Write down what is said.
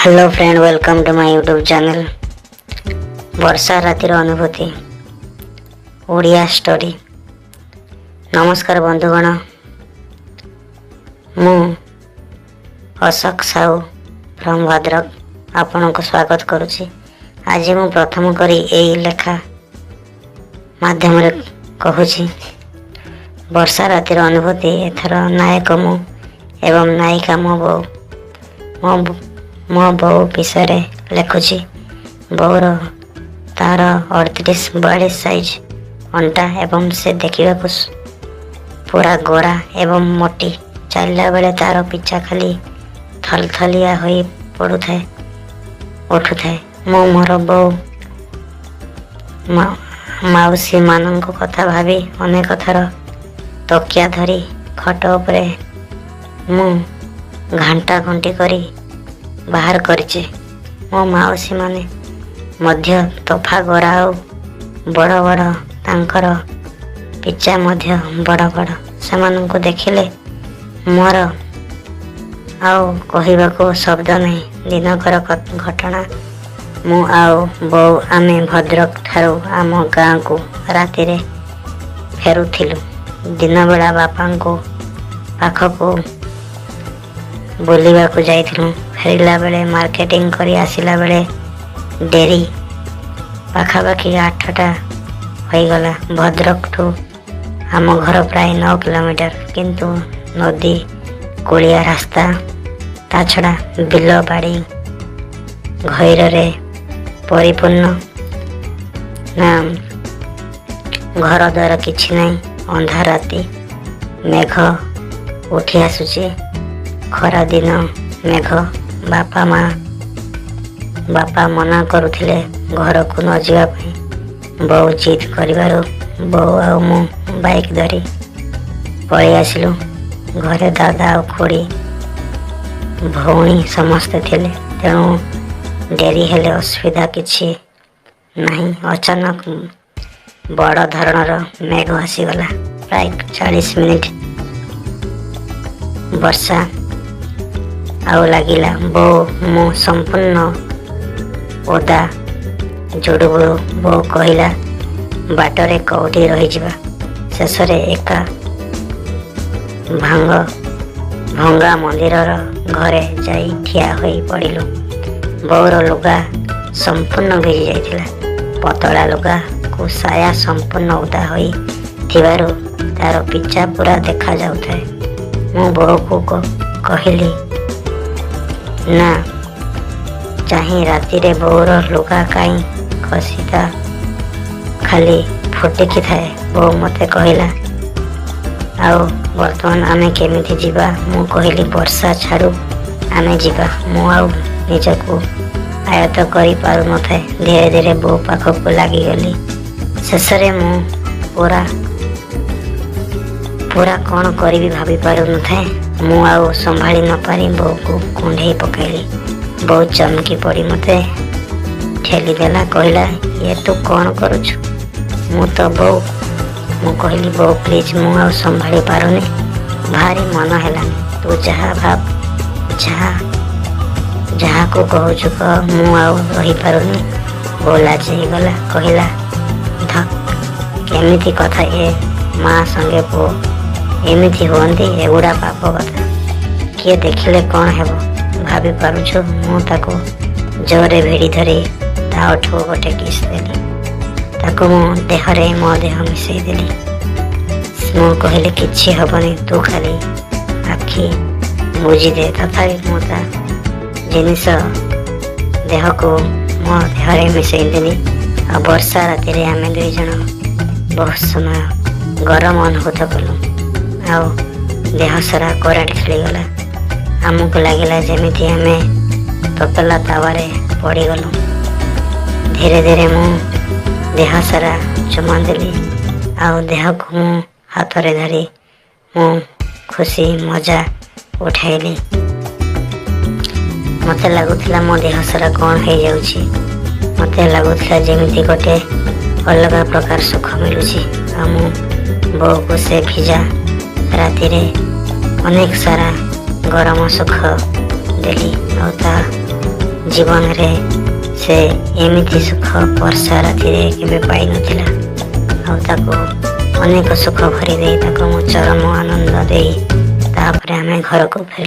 Hello friend, welcome to my YouTube channel वर्षा रातिर अनुभूति ओडिया स्टोरी। नमस्कार बंधुगण, मु अशोक साहू फ्रॉम भद्रक आपण को स्वागत करुछि। आज मु प्रथम करी एई लेखा माध्यम रे कहूछि वर्षा रातिर अनुभूति। एथर नायक मु एवं नायिका मो बो विषय लिखुची। बोर तार 38-42 साइज अंटा एवं से देखा पूरा गोरा एवं मोटी। चलला बेले तार पिछा खाली थलथलिया हो पड़ू थाए उठू थाए। मो मोर बो माउसी मान कथा भाभी अनेक थर तकिया धरी खट उपरे मु घंटा घंटी करी बाहर करिचे। मो माउसी माने मध्य तोफा गोरा और बड़ बड़ तांकर पिचा मध्य बड़ बड़। सेमान को देखिले मोर आउ कहवाको शब्द नहीं। दिनकर घटना मु आउ बो आमे भद्रक ठारू आम गाँ को राति रे फेरुथिलु। दिन बेला बापा को पाखको बुलिबा को जाइथिलु। फेरिला बेले मार्केटिंग करी आसिला बेले डेरी पाखापाखि 8टा हो गला। भद्रक ठू आम घर प्राय 9 किलोमीटर, किंतु नदी कोलिया रास्ता ता छड़ा बिल बाड़ी घैर रे परिपूर्ण ना घर द्वार किछि नहीं। अंधार राति मेघ उठी आसुची। खरा दिन मेघ। बापा मना करुथिले घर को न जावा पई। बो जिद करिबारो बो आ मु बाइक धरी पळी आसिलु। घरे दादा और खोड़ी भौणी समस्ते थिले, तेणु डेरी हेले असुविधा किछि नहीं। अचानक बड़ धरणर मेघ आसीगला। प्राय 40 मिनिट वर्षा आउ लागिला। बो मु संपूर्ण ओदा जोड़बू। बो कहला बाटरे कौटी रही जावा। शेष एका भंगा मंदिर घरे जाई ठिया होई पड़िलु। बोर लुगा संपूर्ण भिजी जाइथिला। पतला लुगा को साया संपूर्ण ओदा होई थिबारु तार पिचा पूरा देखा जाउଥାଏ। मु बो को कहली ना चाहे राति रे बोर लुगा कहीं खसीदा खाली फुटिकी थाए। बो मते कहला आउ वर्तमान आमे केमिति जीवा। मु कहली वर्षा छाड़ू आमे जीवा। मु आउ निजको आयत करी पारु न थाए। धीरे धीरे बो पाखक लगी गली। शेष मु पूरा कौन करी भाभी पारु न थाए। मु आउ संभाली न पारी बो को कुंढे पकैली। बो चमकी पड़ी मते ठेली देला। कहला ये तू कौन करुछु? मु तो बो। मु कहली बो प्लीज मु आउ संभाली पारुनी। भारी मन हेलानी। तू जहा भाव जहा को कहूछु कह, मु आउ रही पारुनी। बो लाजि गला। कहला धक केमिति कथा ए माँ संगे पो एमिति हुअंती। एगुड़ा पाप कथा किए देखिले कौन हेबो भाभी पारुछु। मु ताको जोरे भिड़ी धरी ता ओठो गोटे किस देली। ताको मो देहरे मो देह मिसई देली। मु कहले किछि हबनी, तू खाली आखि बुझी दे। तथापि मु ता जिनिस देह को मो देहरे मिसई देली। आ वर्षा राति रे आमे दुई जण बहुत समय गरम अनुभूत कलु। आउ देह सारा करेंट खेलीगला। आमको लगिला जमीती आमे ततला तावारे पड़गलु। धीरे धीरे मु देह सारा चुमा देली। आउ देह को मु हाथ रे धरी मु खुशी मजा उठाइली। मते लगुथिला मो देह सारा कौन हो जाउछि। मते लगुथिला जमीती गोटे अलग प्रकार सुख मिलुछि। आ मु बो को से भिजा राति रे अनेक सारा गरम सुख देली। ଜୀବନରେ ସେ ଏମିତି ସୁଖ ବର୍ଷା ରାତିରେ କେବେ ପାଇନଥିଲା। ଆଉ ତାକୁ ଅନେକ ସୁଖ ଭରି ଦେଇ ତାକୁ ମୁଁ ଚରମ ଆନନ୍ଦ ଦେଇ ତାପରେ ଆମେ ଘରକୁ ଫେରି